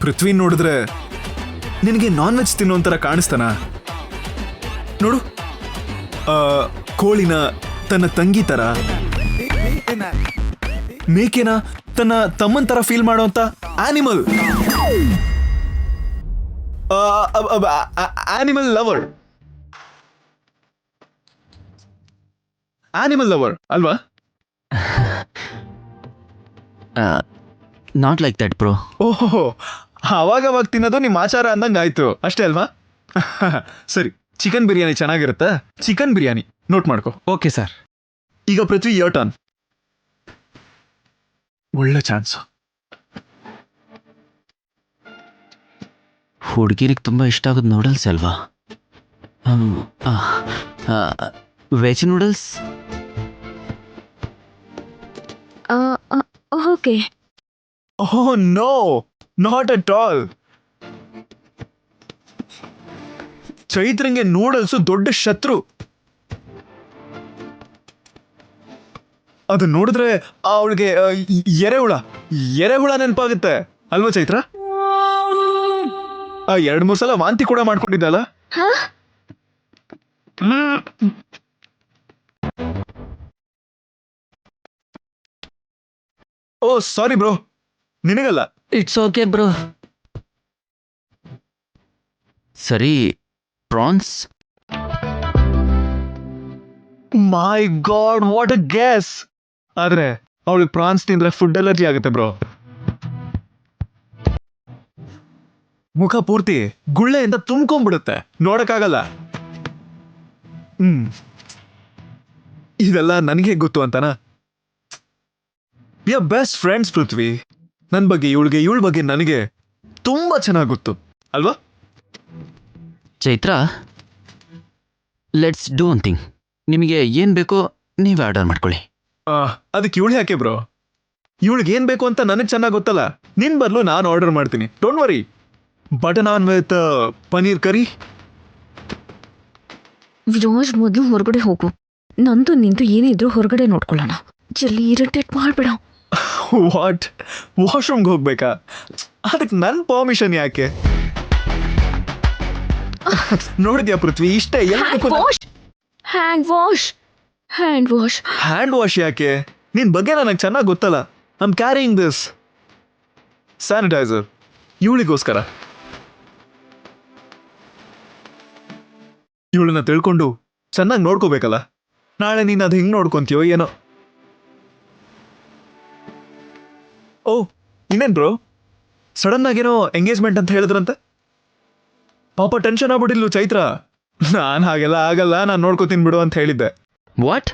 ಪೃಥ್ವಿ ನೋಡಿದ್ರೆ ನಿನಗೆ non veg ತಿನ್ನೋಂಥರ ಕಾಣಿಸ್ತಾನ? ನೋಡು, ಕೋಳಿನ ತನ್ನ ತಂಗಿ ತರ, ಮೇಕೆನ ತನ್ನ ತಮ್ಮನ್ ತರ ಫೀಲ್ ಮಾಡೋಂಥ animal. Animal lover, animal lover ಅಲ್ವಾ? Not like that bro. ಓಹೋ, ಅವಾಗ ತಿನ್ನೋದು ನಿಮ್ಮ ಆಚಾರ ಅಂದಂಗೆ ಆಯ್ತು ಅಷ್ಟೇ ಅಲ್ವಾ? ಸರಿ, ಚಿಕನ್ ಬಿರಿಯಾನಿ ಚೆನ್ನಾಗಿರುತ್ತಾ? ಚಿಕನ್ ಬಿರಿಯಾನಿ ನೋಟ್ ಮಾಡ್ಕೊ. Okay sir. ಈಗ ಪೃಥ್ವಿ ಯೋರ್ ಟರ್ನ್. ಒಳ್ಳೆ ಚಾನ್ಸ್. ಹುಡುಗಿರಿಗೆ ತುಂಬ ಇಷ್ಟ ಆಗೋದು ನೂಡಲ್ಸ್ ಅಲ್ವಾ? Veg noodles. Okay. Oh no, not at all. ಚೈತ್ರಂಗೆ ನೂಡಲ್ಸು ದೊಡ್ಡ ಶತ್ರು. ಅದು ನೋಡಿದ್ರೆ ಅವಳಿಗೆ ಎರೆಹುಳ ನೆನಪಾಗುತ್ತೆ ಅಲ್ವಾ ಚೈತ್ರ? 2-3 ಸಲ ವಾಂತಿ ಕೂಡ ಮಾಡ್ಕೊಂಡಿದ್ದಲ್ಲ. ಓ ಸಾರಿ ಬ್ರೋ, ನಿನಗಲ್ಲ. It's okay bro. ಸರಿ, prawns. My god, what a gas. ಆದ್ರೆ ಅವಳಿಗೆ ಪ್ರಾನ್ಸ್ ತಿಂದ್ರೆ ಫುಡ್ ಅಲರ್ಜಿ ಆಗುತ್ತೆ ಬ್ರೋ. ಮುಖ ಪೂರ್ತಿ ಗುಳ್ಳೆಯಿಂದ ತುಂಬ್ಕೊಂಡ್ಬಿಡುತ್ತೆ, ನೋಡಕ್ಕಾಗಲ್ಲ. ಇದೆಲ್ಲ ನನಗೆ ಗೊತ್ತು ಅಂತನಾ? ವಿ ಆರ್ ಬೆಸ್ಟ್ ಫ್ರೆಂಡ್ಸ್ ಪೃಥ್ವಿ. ನನ್ನ ಬಗ್ಗೆ ಇವಳ ಬಗ್ಗೆ ನನಗೆ ತುಂಬಾ ಚೆನ್ನಾಗಿ ಗೊತ್ತು ಅಲ್ವಾ? Chaitra, let's do one thing. ನಿಮಗೆ ಏನು ಬೇಕೋ ನೀವೇ ಆರ್ಡರ್ ಮಾಡ್ಕೊಳ್ಳಿ. ಅದಕ್ಕೆ ಇವಳು ಯಾಕೆ ಬ್ರೋ? ಇವಳಿಗೆ ಏನು ಬೇಕು ಅಂತ ನನಗೆ ಚೆನ್ನಾಗಿ ಗೊತ್ತಲ್ಲ. ನಿನ್ನ ಬದಲು ನಾನು ಆರ್ಡರ್ ಮಾಡ್ತೀನಿ, don't worry. Butter naan with paneer curry. Viraj, ಮೊದಲು ಹೊರಗಡೆ ಹೋಗು. ನಂದು ನಿಂತು ಏನೇ ಇದ್ರು ಹೊರಗಡೆ ನೋಡ್ಕೊಳ್ಳೋಣ. ಜಲ್ದಿ ಇರಿಟೇಟ್ ಮಾಡಬೇಡ. ವಾಟ್, ವಾಶ್ರೂಮ್ಗೆ ಹೋಗ್ಬೇಕಾ? ಅದಕ್ಕೆ ನನ್ನ ಪರ್ಮಿಷನ್ ಯಾಕೆ? ನೋಡಿದ್ಯಾ ಪೃಥ್ವಿ, ಇಷ್ಟೇ. Hand wash. ಹ್ಯಾಂಡ್ ವಾಶ್ ಯಾಕೆ? ನಿನ್ ಬಗ್ಗೆ ನನಗೆ ಚೆನ್ನಾಗಿ ಗೊತ್ತಲ್ಲ. I am carrying this sanitiser ಇವಳಿಗೋಸ್ಕರ. ಇವಳನ್ನ ತಿಳ್ಕೊಂಡು ಚೆನ್ನಾಗಿ ನೋಡ್ಕೋಬೇಕಲ್ಲ. ನಾಳೆ ನೀನು ಅದು ಹಿಂಗೆ ನೋಡ್ಕೊಂತೀಯೋ ಏನೋ. ಓ, ಇನ್ನೇನು ಬ್ರೋ, ಸಡನ್ ಆಗೇನೋ ಎಂಗೇಜ್ಮೆಂಟ್ ಅಂತ ಹೇಳಿದ್ರಂತೆ. ಪಾಪ ಟೆನ್ಷನ್ ಆಗ್ಬಿಟ್ಟಿಲ್ಲು ಚೈತ್ರ. ನಾನು ಹಾಗೆಲ್ಲ ಆಗಲ್ಲ, ನಾನು ನೋಡ್ಕೋತೀನಿ ಬಿಡು ಅಂತ ಹೇಳಿದ್ದೆ. ವಾಟ್?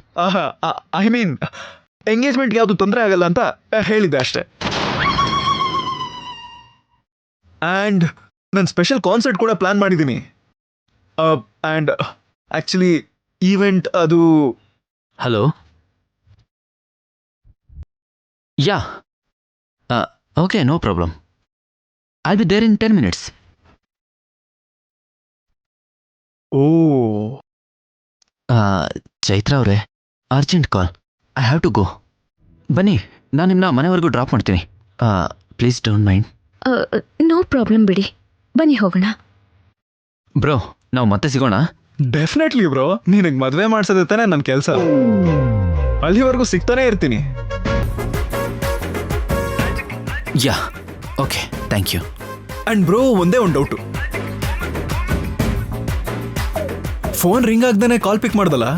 ಐ ಮೀನ್, ಎಂಗೇಜ್ಮೆಂಟ್ಗೆ ಯಾವುದು ತೊಂದರೆ ಆಗಲ್ಲ ಅಂತ ಹೇಳಿದ್ದೆ ಅಷ್ಟೇ. ಆ್ಯಂಡ್ ನಾನು ಸ್ಪೆಷಲ್ ಕಾನ್ಸರ್ಟ್ ಕೂಡ ಪ್ಲಾನ್ ಮಾಡಿದ್ದೀನಿ. ಆ್ಯಂಡ್ ಆ್ಯಕ್ಚುಲಿ ಈವೆಂಟ್ ಅದು. Hello, yeah, okay, no problem. I be there in 10 minutes. Oh, Chaitra ಅವರೇ, urgent call. I have to go. ಬನ್ನಿ, ನಾನು ನಿಮ್ಮನ್ನ ಮನೆವರೆಗೂ ಡ್ರಾಪ್ ಮಾಡ್ತೀನಿ. Please don't mind. No problem, ಬಿಡಿ. ಬನ್ನಿ ಹೋಗೋಣ. ಬ್ರೋ, ನಾವು ಮತ್ತೆ ಸಿಗೋಣ. Definitely bro. ನಿನಗೆ ಮದುವೆ ಮಾಡ್ಸೋದೇ ತಾನೇ ನನ್ನ ಕೆಲಸ. ಅಲ್ಲಿವರೆಗೂ ಸಿಗ್ತಾನೆ ಇರ್ತೀನಿ. Yeah, okay, thank you. And bro, ಒಂದೇ ಒಂದು ಡೌಟು. ಫೋನ್ ರಿಂಗ್ ಆಗ್ದೇನೆ ಕಾಲ್ ಪಿಕ್ ಮಾಡ್ದಲ್ಲ,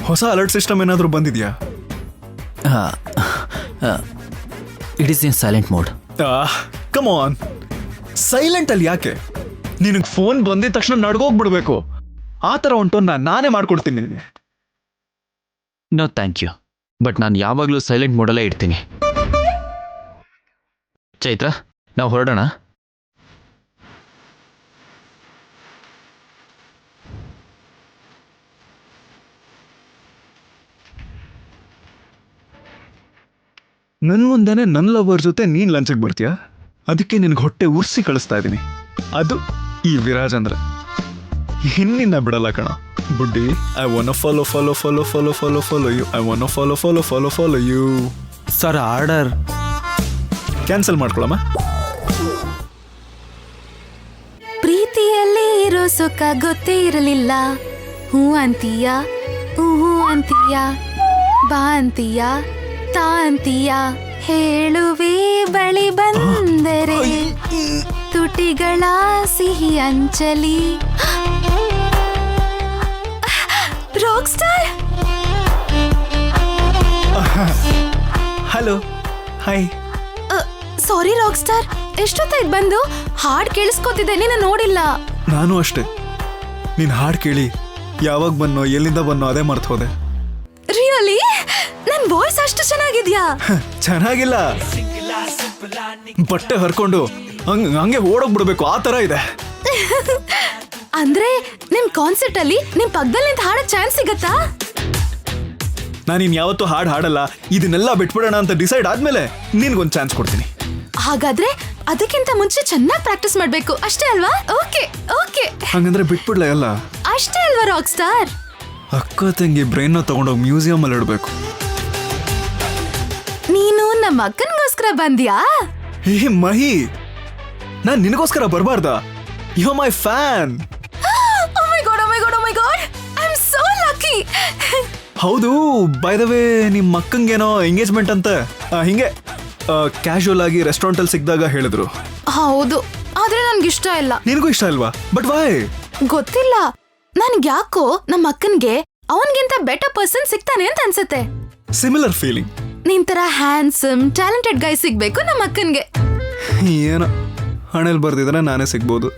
ಹೊಸ ಅಲರ್ಟ್ ಸಿಸ್ಟಮ್ ಏನಾದರೂ ಬಂದಿದೆಯಾ? It is in silent mode. Come on, ಸೈಲೆಂಟಲ್ಲಿ ಯಾಕೆ? ನಿನಗೆ ಫೋನ್ ಬಂದಿದ ತಕ್ಷಣ ನಡ್ಗೋಗ್ಬಿಡ್ಬೇಕು. ಆ ಥರ ಉಂಟು ನಾನೇ ಮಾಡ್ಕೊಡ್ತೀನಿ. ನೋ ಥ್ಯಾಂಕ್ ಯು, ಬಟ್ ನಾನು ಯಾವಾಗಲೂ ಸೈಲೆಂಟ್ ಮೋಡಲ್ಲೇ ಇಡ್ತೀನಿ. ಚೈತ್ರ, ನಾವು ಹೊರಡೋಣ. ನನ್ನ ಮುಂದೆನೆ ನನ್ನ ಲವರ್ ಜೊತೆ ನೀನು ಲಂಚಿಗೆ ಬರ್ತೀಯಾ? ಅದಕ್ಕೆ ನಿನಗೆ ಹೊಟ್ಟೆ ಉರ್ಸಿ ಕಳಿಸ್ತಾ ಇದ್ದೀನಿ. ಅದು ಈ ವಿರಾಜ್ ಅಂದ್ರೆ. ಇನ್ನಿನ್ನ ಬಿಡಲ್ಲ ಕಣ buddy. I want follow you. I want follow you. Sir, order cancel ಮಾಡ್ಕೊಳಮ್ಮ. ಸುಖ ಗೊತ್ತೇ ಇರಲಿಲ್ಲ. ಹೂ ಅಂತೀಯ, ಹೂ ಅಂತೀಯ, ಬಾ ಅಂತೀಯ, ತಾ ಅಂತೀಯ, ಹೇಳುವೆ ಬಳಿ ಬಂದರೆ ತುಟಿಗಳ ಸಿಹಿ ಅಂಚಲಿ. Rock star. Hello, hi. Sorry rock star, ಎಷ್ಟೊತ್ತಾಯ್ತು ಬಂದು? ಹಾಡ್ ಕೇಳಿಸ್ಕೊತಿದ್ದೆ, ನೀನು ನೋಡಿಲ್ಲ. ನಾನು ಅಷ್ಟೇ, ನೀನ್ ಹಾಡು ಕೇಳಿ ಯಾವಾಗ ಬನ್ನೋ ಎಲ್ಲಿಂದ ಬನ್ನೋ ಅದೇ ಮರ್ತು ಹೋದೆ. ರಿಯಲಿ? ನನ್ ವಾಯ್ಸ್ ಅಷ್ಟು ಚೆನ್ನಾಗಿದ್ಯಾ? ಚೆನ್ನಾಗಿಲ್ಲ, ಬಟ್ಟೆ ಹರ್ಕೊಂಡು ಹಂಗೆ ಓಡೋಗ್ಬಿಡ್ಬೇಕು ಆ ತರ ಇದೆ. ಅಂದ್ರೆ ನಿಮ್ ಕಾನ್ಸರ್ಟ್ ಅಲ್ಲಿ ನಿಮ್ ಪಕ್ಕದಲ್ಲಿ ನಿಂತ ಹಾಡೋ ಚಾನ್ಸ್ ಸಿಗತ್ತಾ? ನಾನು ಇನ್ ಯಾವತ್ತೂ ಹಾಡು ಹಾಡಲ್ಲ, ಇದನ್ನೆಲ್ಲ ಬಿಟ್ಬಿಡೋಣ ಅಂತ ಡಿಸೈಡ್ ಆದ್ಮೇಲೆ ನಿನ್ಗೊಂದು ಚಾನ್ಸ್ ಕೊಡ್ತೀನಿ. ಹಾಗಾದ್ರೆ ಅದಕ್ಕಿಂತ ಮುಂಚೆ ಚೆನ್ನಾಗಿ ಪ್ರಾಕ್ಟೀಸ್ ಮಾಡ್ಬೇಕು ಅಷ್ಟೇ ಅಲ್ವಾ? ಓಕೆ ಓಕೆ, ಹಂಗಂದ್ರೆ ಬಿಟ್ಬಿಡ್ಲ ಎಲ್ಲ? ಅಷ್ಟೇ ಅಲ್ವಾ ರಾಕ್ ಸ್ಟಾರ್? ಅಕ್ಕ ತಂಗಿ ಬ್ರೈನ್ ತಗೊಂಡೋಗಿ ಮ್ಯೂಸಿಯಂ ಅಲ್ಲಿ ಇಡಬೇಕು. ನೀನು ನಮ್ಮ ಅಕ್ಕನಿಗೋಸ್ಕರ ಬಂದ್ಯಾ? ಹೇ ಮಹಿ, ನಾನ್ ನಿನಗೋಸ್ಕರ ಬರಬಾರ್ದಾ? You my fan. Oh my god, oh my god, oh my god, I am so lucky. ಹೌದು, ಬೈ ದ ವೇ ನಿಮ್ಮ ಅಕ್ಕಂಗೇನೋ ಎಂಗೇಜ್ಮೆಂಟ್ ಅಂತ ಹಿಂಗೆ ಕ್ಯಾಶುವಲ್ ಆಗಿ ರೆಸ್ಟೋರೆಂಟ್ ಅಲ್ಲಿ ಸಿಕ್ಕಿದಾಗ ಹೇಳಿದ್ರು. ಹೌದು, ಆದ್ರೆ ನನ್ಗೆ ಇಷ್ಟ ಇಲ್ಲ. ನಿನಗೂ ಇಷ್ಟ ಇಲ್ವಾ? But why? ಗೊತ್ತಿಲ್ಲ, ನನ್ಗೆ ಯಾಕೋ ನಮ್ಮ ಅಕ್ಕನ್ಗೆ ಅವನ್ಗಿಂತ ಬೆಟರ್ ಪರ್ಸನ್ ಸಿಗ್ತಾನೆ ಅಂತ ಅನ್ಸುತ್ತೆ. Similar feeling. ನಿನ್ ತರ ಹ್ಯಾಂಡ್ಸಮ್ ಟ್ಯಾಲೆಂಟೆಡ್ ಗೈ ಸಿಗ್ಬೇಕು ನಮ್ಮ ಅಕ್ಕನ್ಗೆ. ಏನೋ ಹಣೆಲ್ ಬರ್ದಿದ್ರೆ ನಾನೇ ಸಿಗ್ಬೋದು.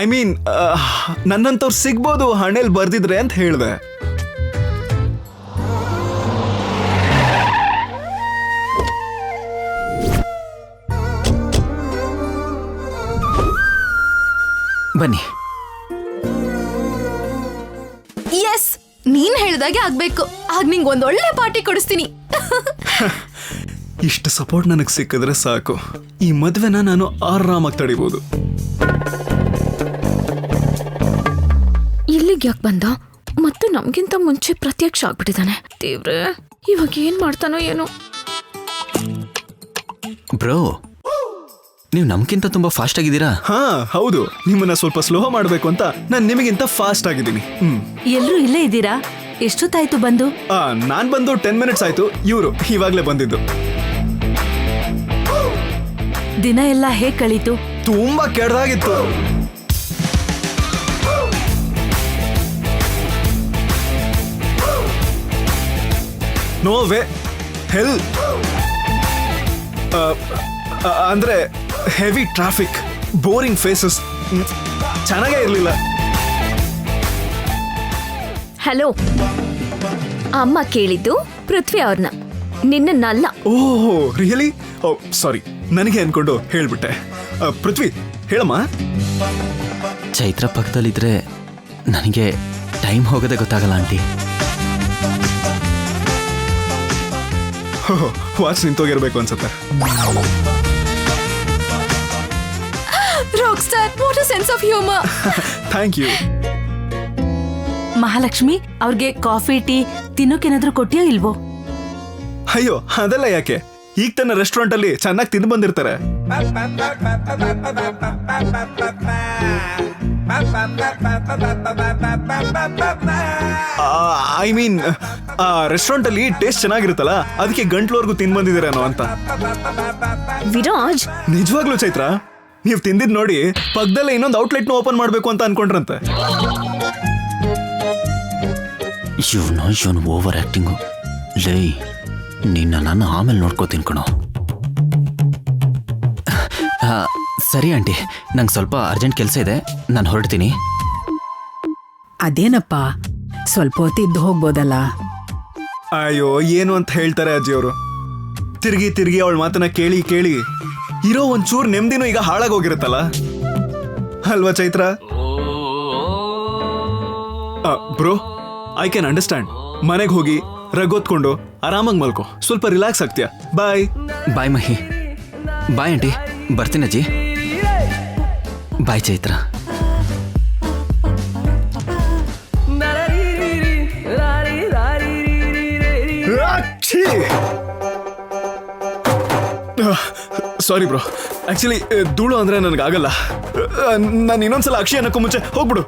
ಐ ಮೀನ್ ನನ್ನಂತವ್ರು ಸಿಗ್ಬೋದು ಹಣೆಲ್ ಬರ್ದಿದ್ರೆ ಅಂತ ಹೇಳ್ದೆ. ಬನ್ನಿ. ಎಸ್, ನೀನ್ ಹೇಳ್ದಾಗೆ ಆಗ್ಬೇಕು. ಆಗ ನಿಂಗೆ ಒಂದೊಳ್ಳೆ ಪಾರ್ಟಿ ಕೊಡಿಸ್ತೀನಿ. ಇಷ್ಟು ಸಪೋರ್ಟ್ ನನಗೆ ಸಿಕ್ಕಿದ್ರೆ ಸಾಕು, ಈ ಮದ್ವೆನ ನಾನು ಆರಾಮಾಗಿ ತಡಿಬಹುದು. ಇಲ್ಲಿಗೆ ಯಾಕೆ ಬಂದ? ಮತ್ತು ನಮ್ಗಿಂತ ಮುಂಚೆ ಪ್ರತ್ಯಕ್ಷ ಆಗ್ಬಿಟ್ಟಿದ್ದಾನೆ. ದೇವ್ರೆ, ಇವಾಗ ಏನ್ ಮಾಡ್ತಾನೋ ಏನೋ. ಬ್ರೋ, ನೀವು ನಮ್ಗಿಂತ ತುಂಬಾ ಫಾಸ್ಟ್ ಆಗಿದ್ದೀರಾ. ಹಾ ಹೌದು, ನಿಮ್ಮನ್ನ ಸ್ವಲ್ಪ ಸ್ಲೋ ಮಾಡ್ಬೇಕು ಅಂತ ನಾನು ನಿಮಗಿಂತ ಫಾಸ್ಟ್ ಆಗಿದ್ದೀನಿ. ಎಲ್ರೂ ಇಲ್ಲೇ ಇದ್ದೀರಾ? ಎಷ್ಟೊತ್ತಾಯ್ತು ಬಂದು? ನಾನ್ ಬಂದು 10 ಮಿನಿಟ್ಸ್ ಆಯ್ತು, ಇವರು ಇವಾಗ್ಲೇ ಬಂದಿದ್ದು. ದಿನ ಎಲ್ಲ ಹೇಗ್ ಕಳೀತು? ತುಂಬಾ ಕೆಡ್ದಾಗಿತ್ತು. ನೋ ವೇ, ಹೆಲ್. ಅಂದ್ರೆ ಹೆವಿ ಟ್ರಾಫಿಕ್, ಬೋರಿಂಗ್ ಫೇಸಸ್, ಚೆನ್ನಾಗೇ ಇರಲಿಲ್ಲ. ಹಲೋ, ಅಮ್ಮ ಕೇಳಿದ್ದು ಪೃಥ್ವಿ ಅವ್ರನ್ನ, ನಿನ್ನಲ್ಲ. ಓಹೋ ರಿಯಲಿ? ಓ ಸಾರಿ, ನನಗೆ ಅನ್ಕೊಂಡು ಹೇಳ್ಬಿಟ್ಟೆ. ಪೃಥ್ವಿ ಹೇಳಮ್ಮ. ಚೈತ್ರ ಪಕ್ಕದಲ್ಲಿದ್ರೆ ನನಗೆ ಟೈಮ್ ಹೋಗೋದೇ ಗೊತ್ತಾಗಲ್ಲ ಆಂಟಿ. ವಾಚ್ ನಿಂತೋಗಿರ್ಬೇಕು ಅನ್ಸುತ್ತೆ. Rock star, what a sense of humour. Thank you. Mahalakshmi, ಅವ್ರಿಗೆ ಕಾಫಿ ಟೀ ತಿನ್ನೋಕೇನಾದ್ರೂ ಕೊಟ್ಟಿಯೋ ಇಲ್ವೋ? ಅಯ್ಯೋ ಅದೆಲ್ಲ ಯಾಕೆ, ಈಗ ತನ್ನ ರೆಸ್ಟೋರೆಂಟ್ ಅಲ್ಲಿ ಚೆನ್ನಾಗಿ ತಿಂದು ಬಂದಿರ್ತಾರೆ. ಐ ಮೀನ್ ರೆಸ್ಟೋರೆಂಟ್ ಅಲ್ಲಿ ಟೇಸ್ಟ್ ಚೆನ್ನಾಗಿರುತ್ತಲ್ಲ, ಅದಕ್ಕೆ ಗಂಟ್ಲವರೆಗೂ ತಿಂದು ಬಂದಿದ್ದೀರೇನೋ ಅಂತ. ವಿರಾಜ್, ನಿಜವಾಗ್ಲೂ ಚೈತ್ರ, ನೀವು ತಿಂದಿದ್ ನೋಡಿ ಪಕ್ಕದಲ್ಲೇ ಇನ್ನೊಂದು ಔಟ್ಲೆಟ್ ಓಪನ್ ಮಾಡ್ಬೇಕು ಅಂತ ಅನ್ಕೊಂಡ್ರಂತೆ. ಇವನು ಓವರ್ ಆಕ್ಟಿಂಗು. ಲೈ, ನಿನ್ನ ನಾನು ಆಮೇಲೆ ನೋಡ್ಕೋತೀನಿ ಕಣೋ. ಸರಿ ಆಂಟಿ, ನಂಗೆ ಸ್ವಲ್ಪ ಅರ್ಜೆಂಟ್ ಕೆಲಸ ಇದೆ, ನಾನು ಹೊರಡ್ತೀನಿ. ಅದೇನಪ್ಪ, ಸ್ವಲ್ಪ ಹೊತ್ತಿದ್ದು ಹೋಗ್ಬೋದಲ್ಲ? ಅಯ್ಯೋ ಏನು ಅಂತ ಹೇಳ್ತಾರೆ ಅಜ್ಜಿಯವರು. ತಿರುಗಿ ತಿರುಗಿ ಅವಳ ಮಾತನ್ನ ಕೇಳಿ ಕೇಳಿ ಇರೋ ಒಂಚೂರು ನೆಮ್ಮದಿನೂ ಈಗ ಹಾಳಾಗೋಗಿರುತ್ತಲ್ಲ ಅಲ್ವಾ Chaitra? Bro, I can understand. ಮನೆಗೆ ಹೋಗಿ ರಗೋತ್ಕೊಂಡು ಆರಾಮಾಗಿ ಮಲ್ಕೋ, ಸ್ವಲ್ಪ ರಿಲ್ಯಾಕ್ಸ್ ಆಗ್ತೀಯಾ. ಬಾಯ್. ಬಾಯ್ ಮಹಿ. ಬಾಯ್ ಆಂಟಿ, ಬರ್ತೀನಿ ಅಜ್ಜಿ. ಬಾಯ್ ಚೈತ್ರ. ಸಾರಿ ಬ್ರೋ, ಆಕ್ಚುಲಿ ಧೂಳು ಅಂದ್ರೆ ನನಗಾಗಲ್ಲ. ನಾನು ಇನ್ನೊಂದ್ಸಲ ಅಕ್ಷಯ್ ಅನ್ನಕ್ಕೂ ಮುಂಚೆ ಹೋಗ್ಬಿಡು.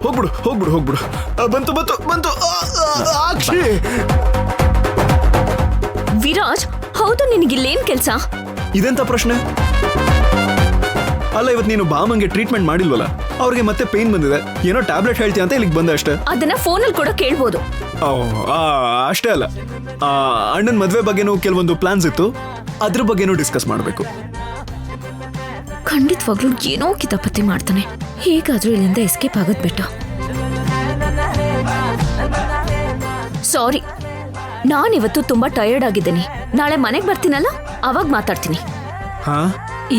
ಬಂತು ಅಕ್ಷಯ್. ವಿರಾಜ್, ಹೌದು ನಿನಗಿಲ್ಲೇನ್ ಕೆಲ್ಸ? ಇದೆಂತ ಪ್ರಶ್ನೆ? ಅಲ್ಲ, ಇವತ್ತು ನೀನು ಬಾಮಂಗೆ ಟ್ರೀಟ್ಮೆಂಟ್ ಮಾಡಿಲ್ವಲ್ಲ, ಅವ್ರಿಗೆ ಮತ್ತೆ ಪೇನ್ ಬಂದಿದೆ, ಏನೋ ಟ್ಯಾಬ್ಲೆಟ್ ಹೇಳ್ತೀಯ ಅಂತ ಇಲ್ಲಿಗೆ ಬಂದೆ ಅಷ್ಟೇ. ಅದನ್ನ ಫೋನಲ್ಲಿ ಕೂಡ ಕೇಳ್ಬೋದು. ಅಷ್ಟೇ ಅಲ್ಲ, ಅಣ್ಣನ ಮದ್ವೆ ಬಗ್ಗೆನೂ ಕೆಲವೊಂದು ಪ್ಲಾನ್ಸ್ ಇತ್ತು, ಅದ್ರ ಬಗ್ಗೆನೂ ಡಿಸ್ಕಸ್ ಮಾಡಬೇಕು. ಖಂಡಿತವಾಗ್ಲೂ ಏನೋ ಕಿತಾಪತಿ ಮಾಡ್ತಾನೆ. ಹೇಗಾದ್ರೂ ಇಲ್ಲಿಂದ ಎಸ್ಕೇಪ್ ಆಗೋದ್ ಬೆಟ್ಟ. ಸಾರಿ, ನಾನಿವತ್ತು ತುಂಬಾ ಟಯರ್ಡ್ ಆಗಿದ್ದೀನಿ. ನಾಳೆ ಮನೆಗೆ ಬರ್ತೀನಲ್ಲ, ಅವಾಗ ಮಾತಾಡ್ತೀನಿ. ಹಾ,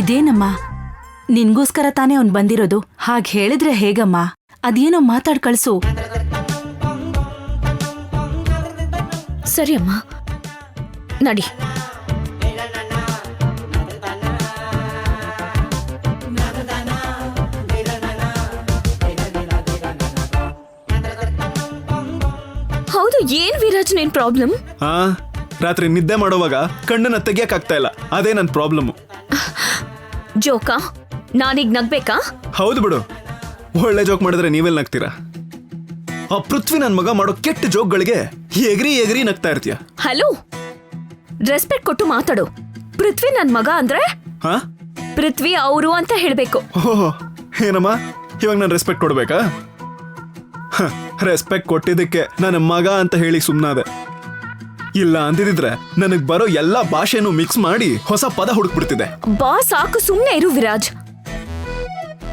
ಇದೇನಮ್ಮ, ನಿನ್ಗೋಸ್ಕರ ತಾನೇ ಅವ್ನ್ ಬಂದಿರೋದು. ಹಾಗ್ ಹೇಳಿದ್ರೆ ಹೇಗಮ್ಮ? ಅದೇನೋ ಮಾತಾಡ್ ಕಳ್ಸು. ಸರಿ ಅಮ್ಮ, ನಡಿ. ಹೌದು, ಏನ್ ವಿರಾಜ್ ನಿನ್ ಪ್ರಾಬ್ಲಮ್? ಹಾ, ರಾತ್ರಿ ನಿದ್ದೆ ಮಾಡೋವಾಗ ಕಣ್ಣನ್ನ ತೆಗಿಯಕ್ಕಾಗ್ತಾ ಇಲ್ಲ, ಅದೇ ನನ್ನ ಪ್ರಾಬ್ಲಮ್. ಜೋಕಾ? ನಾನೀಗ ನಗ್ಬೇಕಾ? ಹೌದು ಬಿಡು, ಒಳ್ಳೆ ಜೋಕ್ ಮಾಡಿದ್ರೆ ನೀವೆಲ್ಲ ನಗ್ತೀರಾ? ಆ ಪೃಥ್ವಿ ನನ್ನ ಮಗ ಮಾಡೋ ಕೆಟ್ಟ ಜೋಕ್ಗಳಿಗೆ ಎಗ್ರಿ ನಗ್ತಾ ಇರ್ತೀಯ. ಹಲೋ, ರೆಸ್ಪೆಕ್ಟ್ ಕೊಟ್ಟು ಮಾತಾಡು. ಪೃಥ್ವಿ ನನ್ ಮಗ ಅಂದ್ರೆ ಹಾ, ಪೃಥ್ವಿ ಅವರು ಅಂತ ಹೇಳ್ಬೇಕು. ಓಹೋ, ಏನಮ್ಮ ಇವಾಗ ನಾನು ರೆಸ್ಪೆಕ್ಟ್ ಕೊಡ್ಬೇಕಾ? ರೆಸ್ಪೆಕ್ಟ್ ಕೊಟ್ಟಿದ್ದಕ್ಕೆ ನನ್ನ ಮಗ ಅಂತ ಹೇಳಿ ಸುಮ್ಮನಾದೆ. ಇಲ್ಲ ಅಂದಿದ್ರೆ ನನಗ್ ಬರೋ ಎಲ್ಲಾ ಭಾಷೆನೂ ಮಿಕ್ಸ್ ಮಾಡಿ ಹೊಸ ಪದ ಹುಡುಕ್ಬಿಡ್ತಿದೆ. ಬಾ, ಸಾಕು, ಸುಮ್ನೆ ಇರು ವಿರಾಜ್.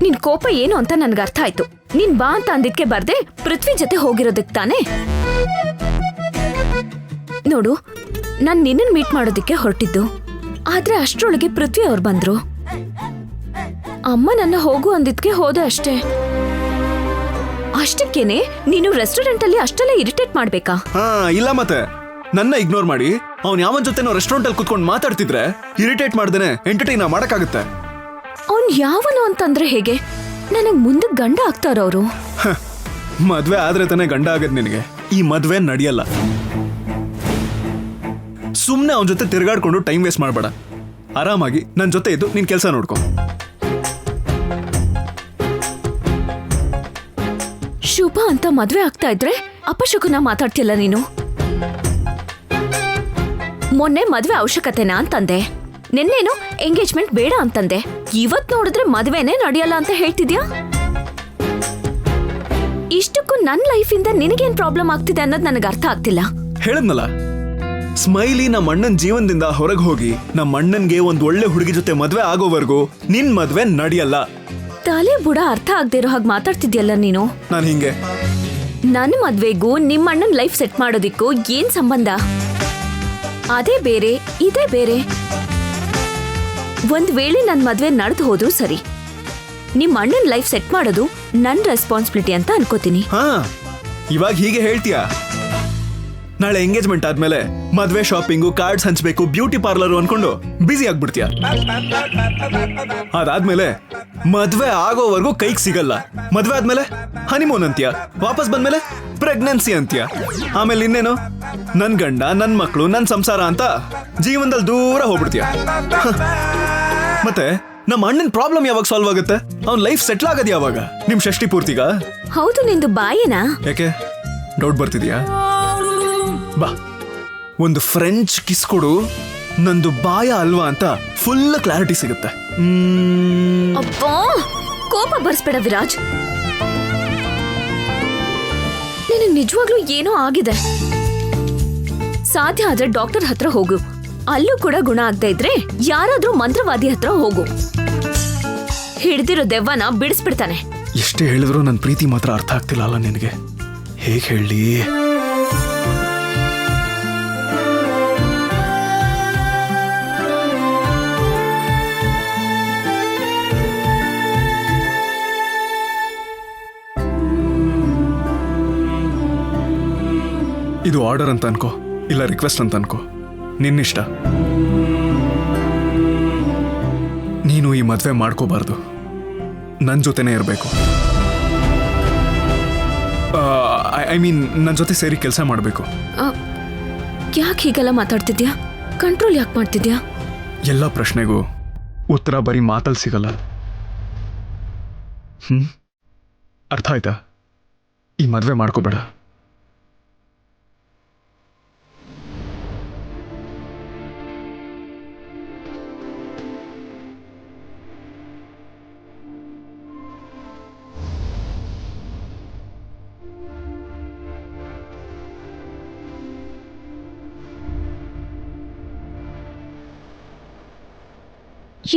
ನಿನ್ ಕೋಪ ಏನು ಅಂತ ನನ್ಗೆ ಅರ್ಥ ಆಯ್ತು. ನೀನ್ ಬಾ ಅಂತ ಅಂದಿದ್ಕೆ ಬರ್ದೆ ಪೃಥ್ವಿ ಜೊತೆ ಹೋಗಿರೋದಕ್ ತಾನೆ. ನೋಡು, ನಾನ್ ನಿನ್ನನ್ ಮೀಟ್ ಮಾಡೋದಕ್ಕೆ ಹೊರಟಿದ್ದು, ಆದ್ರೆ ಅಷ್ಟ್ರೊಳಗೆ ಪೃಥ್ವಿ ಅವ್ರು ಬಂದ್ರು. ಅಮ್ಮ ನನ್ನ ಹೋಗು ಅಂದಿದ್ಕೆ ಹೋದೆ ಅಷ್ಟೇ. ಅಷ್ಟಕ್ಕೇನೆ ನೀನು ರೆಸ್ಟೋರೆಂಟ್ ಅಲ್ಲಿ ಅಷ್ಟೆಲ್ಲ ಇರಿಟೇಟ್ ಮಾಡ್ಬೇಕಾ? ಹಾ, ಇಲ್ಲ ಮತ್ತೆ ನನ್ನ ಇಗ್ನೋರ್ ಮಾಡಿ ಅವ್ನ್ ಯಾವನ್ ಜೊತೆನೋ ರೆಸ್ಟೋರೆಂಟ್ ಅಲ್ಲಿ ಕುತ್ಕೊಂಡು ಮಾತಾಡ್ತಿದ್ರೆ ಇರಿಟೇಟ್ ಮಾಡ್ದೇನೆ ಎಂಟರ್ಟೈನ್ ಮಾಡಕ್ಕಾಗತ್ತೆ? ಅವ್ನ್ ಯಾವನು ಅಂತಂದ್ರೆ ಹೇಗೆ? ನನಗ್ ಮುಂದೆ ಗಂಡ ಆಗ್ತಾರವ್ರು. ಮದ್ವೆ ಆದ್ರೆ ತಾನೇ ಗಂಡ ಆಗದ್ ನಿನಗೆ. ಈ ಮದ್ವೆ ನಡೆಯಲ್ಲ. ಸುಮ್ನೆ ಅವನ ಜೊತೆ ತಿರ್ಗಾಡ್ಕೊಂಡು ಟೈಮ್ ವೇಸ್ಟ್ ಮಾಡ್ಬೇಡ. ಆರಾಮಾಗಿ ನನ್ ಜೊತೆ ಇದ್ದು ನಿನ್ ಕೆಲ್ಸ ನೋಡ್ಕೊ. ಶುಭ ಅಂತ ಮದ್ವೆ ಆಗ್ತಾ ಇದ್ರೆ ಅಪಶಕುನ ಮಾತಾಡ್ತಿಲ್ಲ ನೀನು. ಮೊನ್ನೆ ಮದ್ವೆ ಅವಶ್ಯಕತೆನಾ ಅಂತಂದೆ, ನಿನ್ನೇನು ಎಂಗೇಜ್ಮೆಂಟ್ ಬೇಡ ಅಂತಂದೆ. ಇವತ್ ನೋಡಿದ್ರೆ ಮದ್ವೆನೇ ನಡೆಯಲ್ಲ ಅಂತ ಹೇಳ್ತಿದ್ಯಾ? ಇಷ್ಟಕ್ಕೂ ನನ್ ಲೈಫಿಂದ ನಿನಗೇನ್ ಪ್ರಾಬ್ಲಮ್ ಆಗ್ತಿದೆ ಅನ್ನೋದು ನನಗೆ ಅರ್ಥ ಆಗ್ತಿಲ್ಲ. ಹೇಳದ್ನಲ್ಲ, ಸ್ಮೈಲಿ ನಮ್ಮ ಅಣ್ಣನ್ ಜೀವನದಿಂದ ಹೊರಗೆ ಹೋಗಿ ನಮ್ಮ ಅಣ್ಣನ್ಗೆ ಒಂದ್ ಒಳ್ಳೆ ಹುಡುಗಿ ಜೊತೆ ಮದ್ವೆ ಆಗೋವರೆಗೂ ನಿನ್ ಮದ್ವೆ ನಡೆಯಲ್ಲ. ತಲೆ ಬುಡ ಅರ್ಥ ಆಗದೆ ಇರೋ ಹಾಗೆ ಮಾತಾಡ್ತಿದ್ಯಲ್ಲ ನೀನು. ನಾನು ಹಿಂಗೆ ನನ್ನ ಮದ್ವೆಗೂ ನಿಮ್ಮ ಅಣ್ಣನ್ ಲೈಫ್ ಸೆಟ್ ಮಾಡೋದಿಕ್ಕೂ ಏನ್ ಸಂಬಂಧ? ಅದೇ ಬೇರೆ, ಇದೇ ಬೇರೆ. ಒಂದ್ ವೇಳೆ ನನ್ ಮದ್ವೆ ನಡೆದು ಹೋದ್ರು ಸರಿ, ನಿಮ್ ಅಣ್ಣನ್ ಲೈಫ್ ಸೆಟ್ ಮಾಡೋದು ನನ್ ರೆಸ್ಪಾನ್ಸಿಬಿಲಿಟಿ ಅಂತ ಅನ್ಕೋತೀನಿ. ಹಾ, ಇವಾಗ ಹೀಗೆ ಹೇಳ್ತೀಯಾ? ನಾಳೆ ಎಂಗೇಜ್ಮೆಂಟ್ ಆದ್ಮೇಲೆ ಮದ್ವೆ ಶಾಪಿಂಗು, ಕಾರ್ಡ್ಸ್ ಹಂಚ್ಬೇಕು, ಬ್ಯೂಟಿ ಪಾರ್ಲರ್ ಅನ್ಕೊಂಡು ಬ್ಯುಸಿ ಆಗ್ಬಿಡ್ತೀಯ. ಅದಾದ್ಮೇಲೆ ಮದ್ವೆ ಆಗೋವರೆಗೂ ಕೈಗೆ ಸಿಗಲ್ಲ. ಮದ್ವೆ ಆದ್ಮೇಲೆ ಹನಿಮೂನ್ ಅಂತೀಯ, ವಾಪಸ್ ಬಂದ್ಮೇಲೆ ಪ್ರೆಗ್ನೆನ್ಸಿ ಅಂತೀಯ, ಆಮೇಲೆ ಇನ್ನೇನು ನನ್ ಗಂಡ, ನನ್ ಮಕ್ಳು, ನನ್ ಸಂಸಾರ ಅಂತ ಜೀವನದಲ್ಲಿ ದೂರ ಹೋಗ್ಬಿಡ್ತೀಯ. ಮತ್ತೆ ನಮ್ಮ ಅಣ್ಣನ ಪ್ರಾಬ್ಲಮ್ ಯಾವಾಗ ಸಾಲ್ವ್ ಆಗುತ್ತೆ? ಅವ್ನ ಲೈಫ್ ಸೆಟ್ಲ್ ಆಗದ್ ಯಾವಾಗ? ನಿಮ್ ಷಷ್ಠಿ ಪೂರ್ತಿಗ? ಹೌದು, ನಿಂದು ಬಾಯೇನಾ? ಯಾಕೆ ಡೌಟ್ ಬರ್ತಿದ್ಯಾ? ಬಾ, ಒಂದು ಫ್ರೆಂಚ್ ಕಿಸ್ ಕೊಡು, ನಂದು ಬಾಯ ಅಲ್ವಾ ಅಂತ ಫುಲ್ ಕ್ಲಾರಿಟಿ ಸಿಗುತ್ತೆ. ಅಪ್ಪಾ, ಕೋಪ ಬರ್ಸ್ಬೇಡ ವಿರಾಜ್. ನಿನಗೆ ನಿಜವಾಗ್ಲೂ ಏನೋ ಆಗಿದೆ. ಸಾಧ್ಯ ಆದ್ರೆ ಡಾಕ್ಟರ್ ಹತ್ರ ಹೋಗು. ಅಲ್ಲೂ ಕೂಡ ಗುಣ ಆಗದೆ ಇದ್ರೆ ಯಾರಾದ್ರೂ ಮಂತ್ರವಾದಿ ಹತ್ರ ಹೋಗು. ಹಿಡ್ದಿರೋ ದೆವ್ವನ ಬಿಡಿಸ್ಬಿಡ್ತಾನೆ. ಎಷ್ಟೇ ಹೇಳಿದ್ರು ನನ್ನ ಪ್ರೀತಿ ಮಾತ್ರ ಅರ್ಥ ಆಗ್ತಿಲ್ಲ ಅಲ್ಲ ನಿನಗೆ. ಹೇಗೆ ಹೇಳಿ? ಇದು ಆರ್ಡರ್ ಅಂತ ಅನ್ಕೋ, ಇಲ್ಲ ರಿಕ್ವೆಸ್ಟ್ ಅಂತ ಅನ್ಕೋ, ನಿನ್ನಿಷ್ಟ. ನೀನು ಈ ಮದ್ವೆ ಮಾಡ್ಕೋಬಾರ್ದು, ನನ್ನ ಜೊತೆನೇ ಇರಬೇಕು. ಐ ಮೀನ್ ನನ್ನ ಜೊತೆ ಸೇರಿ ಕೆಲಸ ಮಾಡಬೇಕು. ಯಾಕೆ ಹೀಗೆಲ್ಲ ಮಾತಾಡ್ತಿದ್ಯಾ? ಕಂಟ್ರೋಲ್ ಯಾಕೆ ಮಾಡ್ತಿದ್ಯಾ? ಎಲ್ಲ ಪ್ರಶ್ನೆಗೂ ಉತ್ತರ ಬರೀ ಮಾತಲ್ಲಿ ಸಿಗಲ್ಲ. ಅರ್ಥ ಆಯ್ತಾ? ಈ ಮದುವೆ ಮಾಡ್ಕೋಬೇಡ.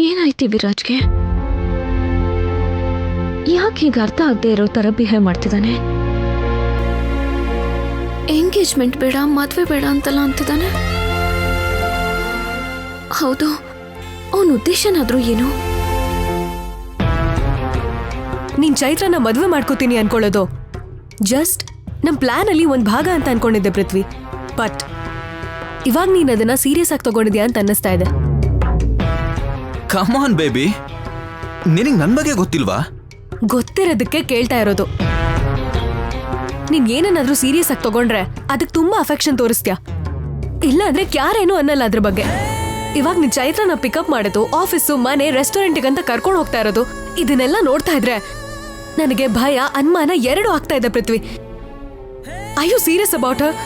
ಏನಾಯ್ತು ವಿರಾಜ್ಗೆ? ಯಾಕೆ ಹೀಗೆ ಅರ್ಥ ಆಗದೆ ಇರೋ ತರ ಬಿಹೇವ್ ಮಾಡ್ತಿದ್ದಾನೆ? ಎಂಗೇಜ್ಮೆಂಟ್ ಬೇಡ, ಮದ್ವೆ ಬೇಡ ಅಂತಲ್ಲ ಅಂತಿದ್ದಾನೆ. ಹೌದು, ಅವನ ಉದ್ದೇಶನಾದ್ರೂ ಏನು? ನೀನ್ ಚೈತ್ರನ ಮದ್ವೆ ಮಾಡ್ಕೋತೀನಿ ಅನ್ಕೊಳ್ಳೋದು ಜಸ್ಟ್ ನಮ್ ಪ್ಲಾನ್ ಅಲ್ಲಿ ಒಂದ್ ಭಾಗ ಅಂತ ಅನ್ಕೊಂಡಿದ್ದೆ ಪೃಥ್ವಿ. ಬಟ್ ಇವಾಗ ನೀನ್ ಅದನ್ನ ಸೀರಿಯಸ್ ಆಗಿ ತಗೊಂಡಿದ್ಯಾ ಅಂತ ಅನ್ನಿಸ್ತಾ ಇದೆ. ಕಮ್ ಆನ್ ಬೇಬಿ, ನಿನಗೆ ನನ್ನ ಬಗ್ಗೆ ಗೊತ್ತಿಲ್ವಾ? ಗೊತ್ತಿರೋದಕ್ಕೆ ಕೇಳ್ತಾ ಇರೋದು. ನೀನ್ ಏನನ್ನಾದ್ರೂ ಸೀರಿಯಸ್ ಆಗಿ ತಗೊಂಡ್ರೆ ಅದಕ್ಕೆ ತುಂಬಾ ಅಫೆಕ್ಷನ್ ತೋರಿಸ್ತ್ಯಾ, ಇಲ್ಲ ಅಂದ್ರೆ ಯಾರೇನು ಅನ್ನಲ್ಲ ಅದ್ರ ಬಗ್ಗೆ. ಇವಾಗ ನೀನ್ ಚೈತ್ರನ ಪಿಕಪ್ ಮಾಡೋದು, ಆಫೀಸು, ಮನೆ, ರೆಸ್ಟೋರೆಂಟ್ಗಂತ ಕರ್ಕೊಂಡು ಹೋಗ್ತಾ ಇರೋದು, ಇದನ್ನೆಲ್ಲ ನೋಡ್ತಾ ಇದ್ರೆ ನನಗೆ ಭಯ, ಅನುಮಾನ ಎರಡೂ ಆಗ್ತಾ ಇದೆ Prithvi. I you serious about her?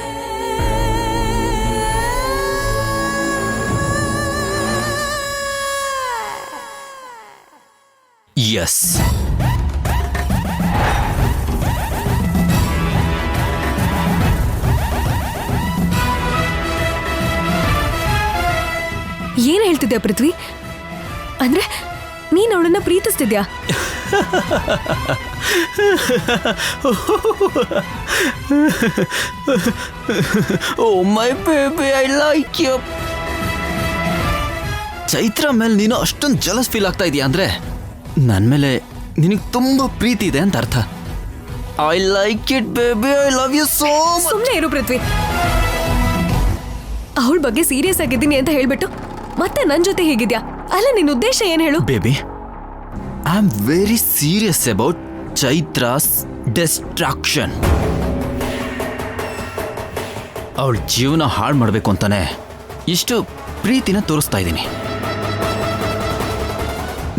Yes. ಏನ್ ಹೇಳ್ತಿದ್ಯಾ ಪೃಥ್ವಿ? ಅಂದ್ರೆ ನೀನ್ ಅವಳನ್ನ ಪ್ರೀತಿಸ್ತಿದ್ಯಾ? Oh my baby, I like you. Chaitra ಮೇಲೆ ನೀನು ಅಷ್ಟೊಂದು ಜಲಸ್ ಫೀಲ್ ಆಗ್ತಾ ಇದೀಯ ಅಂದ್ರೆ ನನ್ನ ಮೇಲೆ ನಿನಗೆ ತುಂಬಾ ಪ್ರೀತಿ ಇದೆ ಅಂತ ಅರ್ಥ. I like it baby, I love you so much. ಸುಮ್ನೆ ಇರು ಪೃಥ್ವಿ. ಅವಳ ಬಗ್ಗೆ ಸೀರಿಯಸ್ ಆಗಿದ್ದೀನಿ ಅಂತ ಹೇಳ್ಬಿಟ್ಟು ಮತ್ತೆ ನನ್ ಜೊತೆ ಹೇಗಿದ್ಯಾ? ಅಲ್ಲ, ನಿನ್ ಉದ್ದೇಶ ಏನ್ ಹೇಳು? Baby, I am very serious about Chaitra's distraction. ಅವಳ ಜೀವನ ಹಾಳು ಮಾಡಬೇಕು ಅಂತಾನೆ ಇಷ್ಟು ಪ್ರೀತಿನ ತೋರಿಸ್ತಾ ಇದ್ದೀನಿ.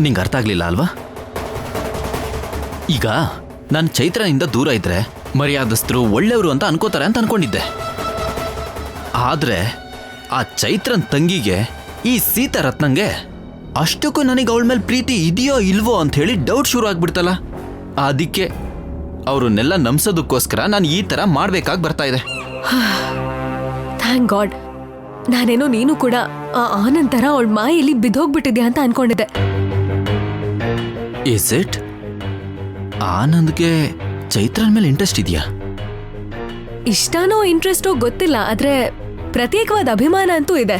ನಿಂಗೆ ಅರ್ಥ ಆಗ್ಲಿಲ್ಲ ಅಲ್ವಾ? ಈಗ ನಾನು ಚೈತ್ರನಿಂದ ದೂರ ಇದ್ರೆ ಮರ್ಯಾದಸ್ಥರು, ಒಳ್ಳೆಯವರು ಅಂತ ಅನ್ಕೋತಾರೆ ಅಂತ ಅನ್ಕೊಂಡಿದ್ದೆ. ಆದ್ರೆ ಆ ಚೈತ್ರನ್ ತಂಗಿಗೆ, ಈ ಸೀತಾರತ್ನಂಗೆ ಅಷ್ಟಕ್ಕೂ ನನಗೆ ಅವಳ ಮೇಲೆ ಪ್ರೀತಿ ಇದೆಯೋ ಇಲ್ವೋ ಅಂತ ಹೇಳಿ ಡೌಟ್ ಶುರು ಆಗ್ಬಿಡ್ತಲ್ಲ. ಅದಕ್ಕೆ ಅವ್ರನ್ನೆಲ್ಲ ನಂಬಿಸೋದಕ್ಕೋಸ್ಕರ ನಾನು ಈ ತರ ಮಾಡ್ಬೇಕಾಗಿ ಬರ್ತಾ ಇದೆ. Thank god. ನಾನೇನೋ ನೀನು ಕೂಡ ಆ ಆನಂತರ ಅವಳ ಮಾಯಲ್ಲಿ ಬಿದ್ದೋಗ್ಬಿಟ್ಟಿದ್ಯಾ ಅಂತ ಅನ್ಕೊಂಡಿದ್ದೆ. Is it? ಆನಂದ್ಗೆ ಚೈತ್ರನ್ ಮೇಲೆ ಇಂಟ್ರೆಸ್ಟ್ ಇದೆಯಾ? ಇಷ್ಟನೋ ಇಂಟ್ರೆಸ್ಟೋ ಗೊತ್ತಿಲ್ಲ, ಆದ್ರೆ ಪ್ರತ್ಯೇಕವಾದ ಅಭಿಮಾನ ಅಂತೂ ಇದೆ.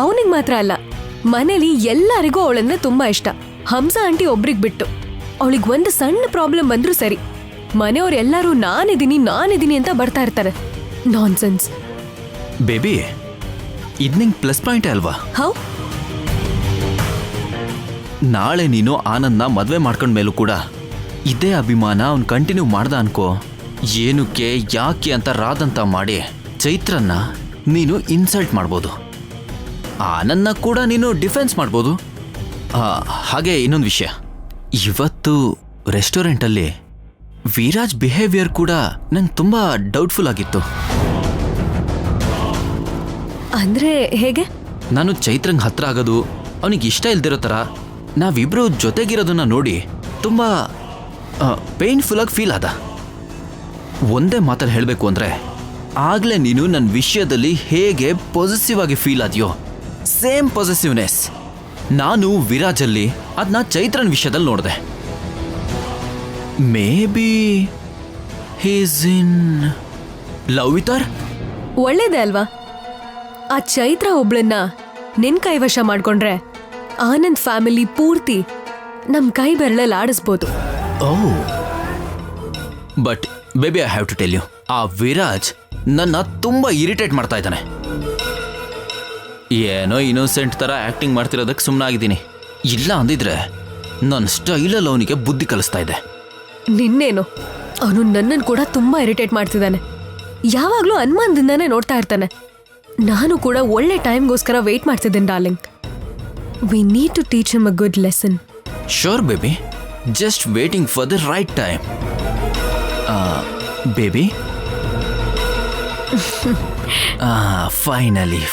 ಅವನಿಗೆ ಮಾತ್ರ ಅಲ್ಲ, ಮನೇಲಿ ಎಲ್ಲರಿಗೂ ಅವಳಂದ್ರೆ ತುಂಬಾ ಇಷ್ಟ. ಹಂಸ ಆಂಟಿ ಒಬ್ರಿಗೆ ಬಿಟ್ಟು. ಅವಳಿಗೆ ಒಂದು ಸಣ್ಣ ಪ್ರಾಬ್ಲಮ್ ಬಂದ್ರೂ ಸರಿ, ಮನೆಯವ್ರೆಲ್ಲರೂ ನಾನಿದ್ದೀನಿ ಅಂತ ಬರ್ತಾ ಇರ್ತಾರೆ. ನಾನ್ಸೆನ್ಸ್. ಬೇಬಿ, ಇದ್ ನಿಂಗೆ ಪ್ಲಸ್ ಪಾಯಿಂಟ್ ಅಲ್ವಾ? ಹೌ? ನಾಳೆ ನೀನು ಆನಂದ್ನ ಮದ್ವೆ ಮಾಡ್ಕೊಂಡ ಮೇಲೂ ಕೂಡ ಇದೇ ಅಭಿಮಾನ ಅವ್ನು ಕಂಟಿನ್ಯೂ ಮಾಡ್ದ ಅನ್ಕೋ. ಏನಕ್ಕೆ ಯಾಕೆ ಅಂತ ರಾದಂತ ಮಾಡಿ ಚೈತ್ರನ್ನ ನೀನು ಇನ್ಸಲ್ಟ್ ಮಾಡ್ಬೋದು, ಆನಂದ್ನ ಕೂಡ ನೀನು ಡಿಫೆನ್ಸ್ ಮಾಡ್ಬೋದು. ಹಾಗೆ ಇನ್ನೊಂದು ವಿಷಯ, ಇವತ್ತು ರೆಸ್ಟೋರೆಂಟಲ್ಲಿ ವಿರಾಜ್ ಬಿಹೇವಿಯರ್ ಕೂಡ ನಂಗೆ ತುಂಬ ಡೌಟ್ಫುಲ್ ಆಗಿತ್ತು. ಅಂದ್ರೆ ಹೇಗೆ? ನಾನು ಚೈತ್ರಂಗ್ ಹತ್ರ ಆಗೋದು ಅವನಿಗೆ ಇಷ್ಟ ಇಲ್ದಿರೋ ಥರ ನಾವಿಬ್ರು ಜೊತೆಗಿರೋದನ್ನ ನೋಡಿ ತುಂಬ ಪೇನ್ಫುಲ್ ಆಗಿ ಫೀಲ್ ಆದ. ಒಂದೇ ಮಾತಲ್ಲಿ ಹೇಳಬೇಕು ಅಂದರೆ, ಆಗಲೇ ನೀನು ನನ್ನ ವಿಷಯದಲ್ಲಿ ಹೇಗೆ ಪಾಸಿಟಿವ್ ಆಗಿ ಫೀಲ್ ಆದ್ಯೋ ಸೇಮ್ ಪಾಸಿಟಿವ್ನೆಸ್ ನಾನು ವಿರಾಜಲ್ಲಿ ಅದನ್ನ ಚೈತ್ರನ್ ವಿಷಯದಲ್ಲಿ ನೋಡಿದೆ. Maybe he's in love with her. ಒಳ್ಳೇದೇ ಅಲ್ವಾ? ಆ ಚೈತ್ರ ಒಬ್ಳನ್ನ ನಿನ್ ಕೈವಶ ಮಾಡ್ಕೊಂಡ್ರೆ ಆನಂದ್ ಫ್ಯಾಮಿಲಿ ಪೂರ್ತಿ ನಮ್ ಕೈ ಬೆರಳಲ್ಲಿ ಆಡಿಸ್ಬೋದು. Oh, but baby, I have to tell you, ಆ ವಿರಾಜ್ ನನ್ನ ತುಂಬ ಇರಿಟೇಟ್ ಮಾಡ್ತಾ ಇದ್ದಾನೆ. ಏನೋ ಇನ್ನೋಸೆಂಟ್ ಥರ ಆ್ಯಕ್ಟಿಂಗ್ ಮಾಡ್ತಿರೋದಕ್ಕೆ ಸುಮ್ಮನಾಗಿದ್ದೀನಿ. ಇಲ್ಲ ಅಂದಿದ್ರೆ ನನ್ನ ಸ್ಟೈಲಲ್ಲಿ ಅವನಿಗೆ ಬುದ್ಧಿ ಕಲಿಸ್ತಾ ಇದೆ. ನಿನ್ನೇನು, ಅವನು ನನ್ನನ್ನು ಕೂಡ ತುಂಬಾ ಇರಿಟೇಟ್ ಮಾಡ್ತಿದ್ದಾನೆ. ಯಾವಾಗ್ಲೂ ಅನುಮಾನದಿಂದಾನೇ ನೋಡ್ತಾ ಇರ್ತಾನೆ. ನಾನು ಕೂಡ ಒಳ್ಳೆ ಟೈಮ್ಗೋಸ್ಕರ ವೇಟ್ ಮಾಡ್ತಿದ್ದೇನೆ darling. We need to teach him a good lesson. Sure baby, just waiting for the right time. Baby, finally